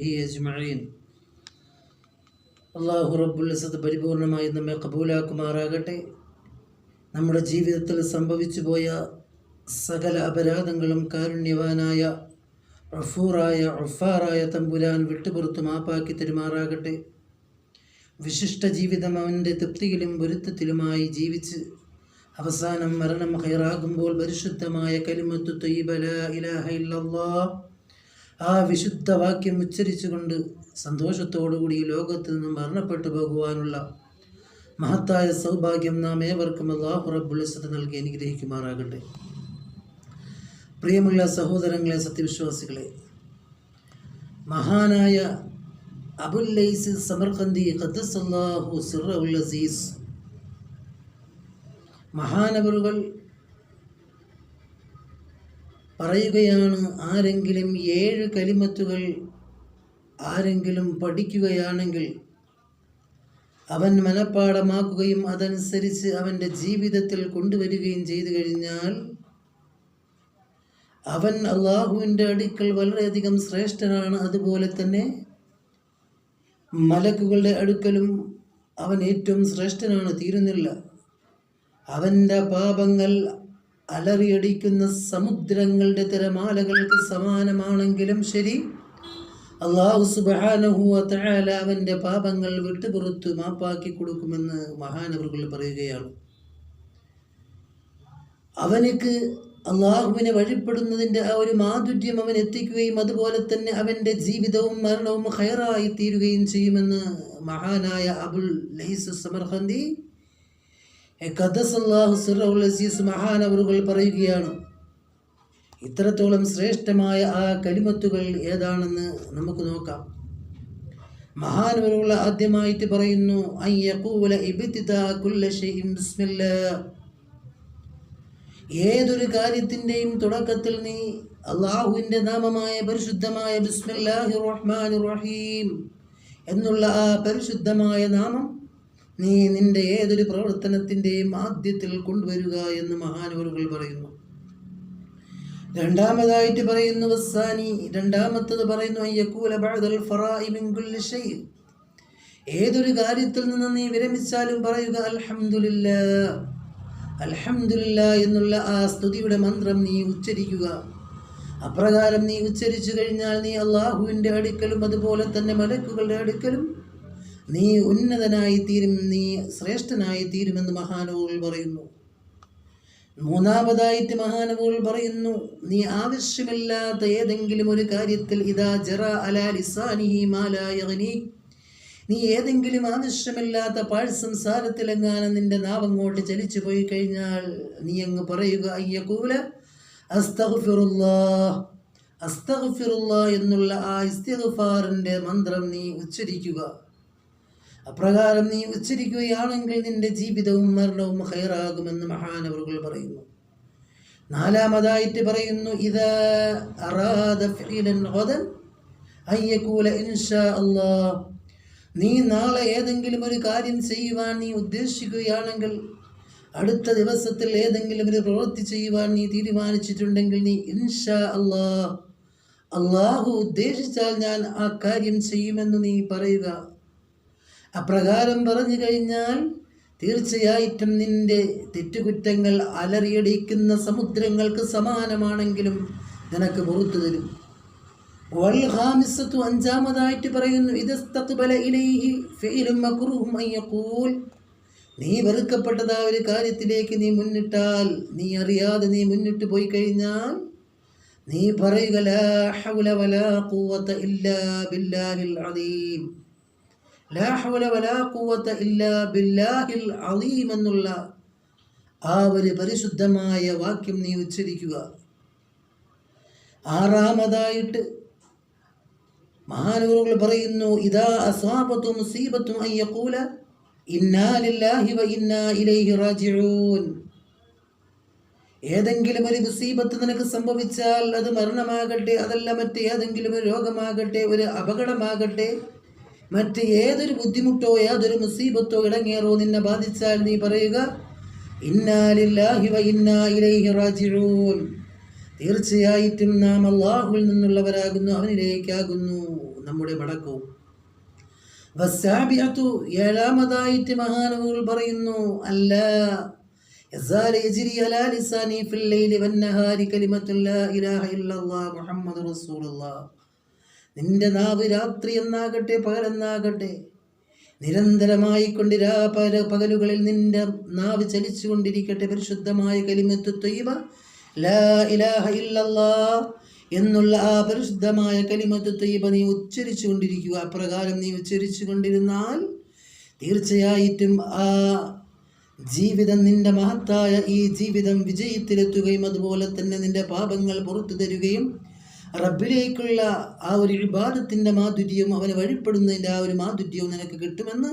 അജ്മഈൻ. അല്ലാഹു റബ്ബുൽ ഇസ്സത്ത് പരിപൂർണമായി നമ്മെ കബൂലാക്കുമാറാകട്ടെ. നമ്മുടെ ജീവിതത്തിൽ സംഭവിച്ചു പോയ സകല അപരാധങ്ങളും കാരുണ്യവാനായ ഗഫൂറായ ഗഫാറായ തമ്പുരാൻ വിട്ടുപുറത്ത് മാപ്പാക്കി തരുമാറാകട്ടെ. വിശിഷ്ട ജീവിതം അവൻ്റെ തൃപ്തിയിലും പൊരുത്തത്തിലുമായി ജീവിച്ച് അവസാനം മരണം ഖൈറാകുമ്പോൾ പരിശുദ്ധമായ കലിമത്തു ത്വയ്യിബ ലാ ഇലാഹ ഇല്ലല്ലാഹ് ആ വിശുദ്ധ വാക്യം ഉച്ചരിച്ചുകൊണ്ട് സന്തോഷത്തോടുകൂടി ഈ ലോകത്ത് നിന്നും മരണപ്പെട്ടു പോകുവാനുള്ള മഹത്തായ സൗഭാഗ്യം നാം ഏവർക്കും അല്ലാഹു റബ്ബുൽ ഇസ്സത്ത് നൽകി അനുഗ്രഹിക്കുമാറാകട്ടെ. പ്രിയമുള്ള സഹോദരങ്ങളെ, സത്യവിശ്വാസികളെ, മഹാനായ അബുൽ ലൈസ് സമർഖന്ദി ഖദ്ദസല്ലാഹു സിർറഹുൽ അസീസ് മഹാനവറുകൾ പറയുകയാണ്, ആരെങ്കിലും 7 കലിമത്തുകൾ ആരെങ്കിലും പഠിക്കുകയാണെങ്കിൽ അവൻ മനഃപ്പാഠമാക്കുകയും അതനുസരിച്ച് അവൻ്റെ ജീവിതത്തിൽ കൊണ്ടുവരികയും ചെയ്തു കഴിഞ്ഞാൽ അവൻ അള്ളാഹുവിൻ്റെ അടുക്കൽ വളരെയധികം ശ്രേഷ്ഠനാണ്. അതുപോലെ തന്നെ മലക്കുകളുടെ അടുക്കലും അവൻ ഏറ്റവും ശ്രേഷ്ഠനാണ്. തീരുന്നില്ല, അവൻ്റെ പാപങ്ങൾ അലറിയടിക്കുന്ന സമുദ്രങ്ങളുടെ തിരമാലകൾക്ക് സമാനമാണെങ്കിലും ശരി, അല്ലാഹു സുബ്ഹാനഹു വ തആല അവൻ്റെ പാപങ്ങൾ വിട്ടുപുറത്തു മാപ്പാക്കി കൊടുക്കുമെന്ന് മഹാനവറുകൾ പറയുകയാണ്. അവനക്ക് അള്ളാഹുവിനെ വഴിപ്പെടുന്നതിൻ്റെ ആ ഒരു മാധുര്യം അവൻ എത്തിക്കുകയും അതുപോലെ തന്നെ അവൻ്റെ ജീവിതവും മരണവും ഖൈറായി തീരുകയും ചെയ്യുമെന്ന് മഹാനായ അബുൽ ലൈസ് സമർഖന്ദി ഖദ്ദസല്ലാഹു സിർറഹുൽ അസീസ് മഹാനവറുകൾ പറയുകയാണ്. ഇത്രത്തോളം ശ്രേഷ്ഠമായ ആ കലിമത്തുകൾ ഏതാണെന്ന് നമുക്ക് നോക്കാം. മഹാനവറുകൾ ആദ്യമായിട്ട് പറയുന്നു, അൻ യഖൂല ഇബ്തിദാ കുല്ല ഷൈഇൻ ബിസ്മില്ലാഹ്. ഏതൊരു കാര്യത്തിൻ്റെയും തുടക്കത്തിൽ നീ അള്ളാഹുവിൻ്റെ നാമമായ പരിശുദ്ധമായ ബിസ്മില്ലാഹിർ റഹ്മാനിർ റഹീം എന്നുള്ള ആ പരിശുദ്ധമായ നാമം നീ നിന്റെ ഏതൊരു പ്രവർത്തനത്തിൻ്റെയും ആദ്യത്തിൽ കൊണ്ടുവരിക എന്ന് മഹാനവറുകൾ പറയുന്നു. രണ്ടാമതായിട്ട് പറയുന്നു വസ്സാനി, രണ്ടാമത്തത് പറയുന്നു അയ്യക്കൂല ബഅദൽ ഫറാഇ മിൻ കുല്ലി ഷൈ. ഏതൊരു കാര്യത്തിൽ നിന്ന് നീ വിരമിച്ചാലും പറയുക അൽഹംദുലില്ലാഹ്, അൽഹംദുലില്ലാഹ് എന്നുള്ള ആ സ്തുതിയുടെ മന്ത്രം നീ ഉച്ചരിക്കുക. അപ്രകാരം നീ ഉച്ചരിച്ചു കഴിഞ്ഞാൽ നീ അള്ളാഹുവിൻ്റെ അടുക്കലും അതുപോലെ തന്നെ മലക്കുകളുടെ അടുക്കലും നീ ഉന്നതനായി തീരും, നീ ശ്രേഷ്ഠനായി തീരുമെന്ന് മഹാനവറുകൾ പറയുന്നു. മൂന്നാമതായിട്ട് മഹാനവറുകൾ പറയുന്നു, നീ ആവശ്യമില്ലാത്ത ഏതെങ്കിലും ഒരു കാര്യത്തിൽ ഇദാ ജറ അലാ ലിസാനിഹി മാ ലാ യഗ്നി, നീ ഏതെങ്കിലും ആവശ്യമില്ലാത്ത പാഴ്സംസാരത്തിലെങ്ങാനും നിന്റെ നാവങ്ങോട്ട് ചലിച്ചു പോയി കഴിഞ്ഞാൽ നീ അങ്ങ് പറയുക അയ്യഖൂല അസ്തഗ്ഫിറുല്ലാഹ്, അസ്തഗ്ഫിറുല്ലാഹ് എന്നുള്ള ആ ഇസ്തിഗ്ഫാറിൻ്റെ മന്ത്രം നീ ഉച്ചരിക്കുക. അപ്രകാരം നീ ഉച്ചരിക്കുകയാണെങ്കിൽ നിന്റെ ജീവിതവും മരണവും ഖൈറാകുമെന്ന് മഹാനവറുകൾ പറയുന്നു. നാലാമതായിട്ട് പറയുന്നു ഇദാ അറാദ ഫിഅലൻ ഗദൻ അൻ യഖൂല ഇൻഷാ അല്ലാഹ്. നീ നാളെ ഏതെങ്കിലും ഒരു കാര്യം ചെയ്യുവാൻ നീ ഉദ്ദേശിക്കുകയാണെങ്കിൽ, അടുത്ത ദിവസത്തിൽ ഏതെങ്കിലും ഒരു പ്രവൃത്തി ചെയ്യുവാൻ നീ തീരുമാനിച്ചിട്ടുണ്ടെങ്കിൽ നീ ഇൻഷാ അല്ലാഹ്, അള്ളാഹു ഉദ്ദേശിച്ചാൽ ഞാൻ ആ കാര്യം ചെയ്യുമെന്ന് നീ പറയുക. അപ്രകാരം പറഞ്ഞു കഴിഞ്ഞാൽ തീർച്ചയായിട്ടും നിന്റെ തെറ്റുകുറ്റങ്ങൾ അലറിയടിക്കുന്ന സമുദ്രങ്ങൾക്ക് സമാനമാണെങ്കിലും നിനക്ക് പുറത്തു തരും. വൽ ഖാമിസത്തു, അഞ്ചാമതായിട്ട് പറയുന്നു ഇദസ്തഖ്ബല ഇലൈഹി ഫഇലും മക്റൂഹും അൻ യഖൂൽ. നീ വെറുക്കപ്പെട്ടതാ ഒരു കാര്യത്തിലേക്ക് നീ മുന്നിട്ടാൽ, നീ അറിയാതെ നീ മുന്നിട്ട് പോയി കഴിഞ്ഞാൽ നീ പറയുക ലാ ഹൗല വലാ ഖുവത ഇല്ലാ ബില്ലാഹിൽ അലീം, ലാ ഹൗല വലാ ഖുവത ഇല്ലാ ബില്ലാഹിൽ അലീം എന്നുള്ള ആ ഒരു പരിശുദ്ധമായ വാക്യം നീ ഉച്ചരിക്കുക. ആറാമതായിട്ട് മഹാനവറുകൾ പറയുന്നു ഇദാ അസാബതു മുസീബത്തു അൻ യഖൂല ഇന്നാ ലില്ലാഹി വ ഇന്നാ ഇലൈഹി റാജിഊൻ. ഏതെങ്കിലും ഒരു മുസീബത്ത് നിനക്ക് സംഭവിച്ചാൽ, അത് മരണമാകട്ടെ, അതല്ല മറ്റ് ഏതെങ്കിലും ഒരു രോഗമാകട്ടെ, ഒരു അപകടമാകട്ടെ, മറ്റ് ഏതൊരു ബുദ്ധിമുട്ടോ ഏതൊരു മുസീബത്തോ ഇടങ്ങേറോ നിന്നെ ബാധിച്ചാൽ നീ പറയുക ഇന്നാ ലില്ലാഹി വ ഇന്നാ ഇലൈഹി റാജിഊൻ. തീർച്ചയായിട്ടും നാം അള്ളാഹുവിൽ നിന്നുള്ളവരാകുന്നു, അവനിലേക്കാകുന്നു നമ്മുടെ മടക്കവും. വസ്സാബിഅതു, ഏഴാമതായിട്ട് മഹാനവറുകൾ പറയുന്നു, അല്ലാ യസാല യജ്രി അലാ ലിസാനി ഫിൽ ലൈലി വന്നഹാരി കലിമത്തു ലാ ഇലാഹ ഇല്ലല്ലാഹ് മുഹമ്മദുർ റസൂലുള്ളാഹ്. നിന്റെ നാവ് രാത്രി എന്നാകട്ടെ പകലെന്നാകട്ടെ നിരന്തരമായി കൊണ്ട് പകലുകളിൽ നിന്റെ നാവ് ചലിച്ചുകൊണ്ടിരിക്കട്ടെ പരിശുദ്ധമായ കലിമത്തു ത്വയ്യിബ ലാ ഇലാഹ ഇല്ലല്ലാഹ് എന്നുള്ള ആ പരിശുദ്ധമായ കലിമത്തു ത്വയ്യിബ നീ ഉച്ചരിച്ചു കൊണ്ടിരിക്കുക. അപ്രകാരം നീ ഉച്ചരിച്ചു കൊണ്ടിരുന്നാൽ തീർച്ചയായിട്ടും ആ ജീവിതം, നിന്റെ മഹത്തായ ഈ ജീവിതം വിജയത്തിലെത്തുകയും അതുപോലെ തന്നെ നിന്റെ പാപങ്ങൾ പുറത്തു തരുകയും റബ്ബിലേക്കുള്ള ആ ഒരു ഇബാദത്തിൻ്റെ മാധുര്യവും അവനെ വഴിപ്പെടുന്നതിൻ്റെ ആ ഒരു മാധുര്യവും നിനക്ക് കിട്ടുമെന്ന്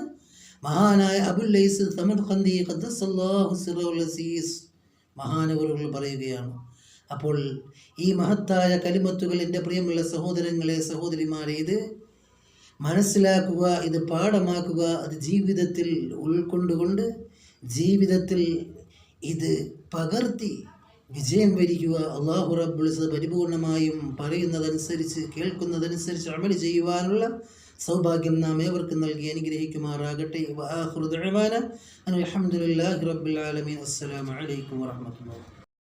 മഹാനായ അബുൽ ലൈസ് സമർഖന്ദി ഖദ്ദസല്ലാഹു സിറഹുൽ അസീസ് മഹാനവറുകൾ പറയുകയാണ്. അപ്പോൾ ഈ മഹത്തായ കലിമത്തുകൾ എൻ്റെ പ്രിയമുള്ള സഹോദരങ്ങളെ, സഹോദരിമാരെ, ഇത് മനസ്സിലാക്കുക, ഇത് പാഠമാക്കുക, അത് ജീവിതത്തിൽ ഉൾക്കൊണ്ടുകൊണ്ട് ജീവിതത്തിൽ ഇത് പകർത്തി വിജയം വരിക്കുക. അല്ലാഹു റബ്ബുൽ ഇസ്സത്ത് പരിപൂർണമായും പറയുന്നതനുസരിച്ച് കേൾക്കുന്നതനുസരിച്ച് അമൽ ചെയ്യുവാനുള്ള സൗഭാഗ്യം നാം ഏവർക്കും നൽകി അനുഗ്രഹിക്കുമാറാകട്ടെ. വആഖിറു ദഅവാന അൽഹംദുലില്ലാഹി റബ്ബിൽ ആലമീൻ. അസ്സലാമു അലൈക്കും വറഹ്മത്തുള്ളാഹി.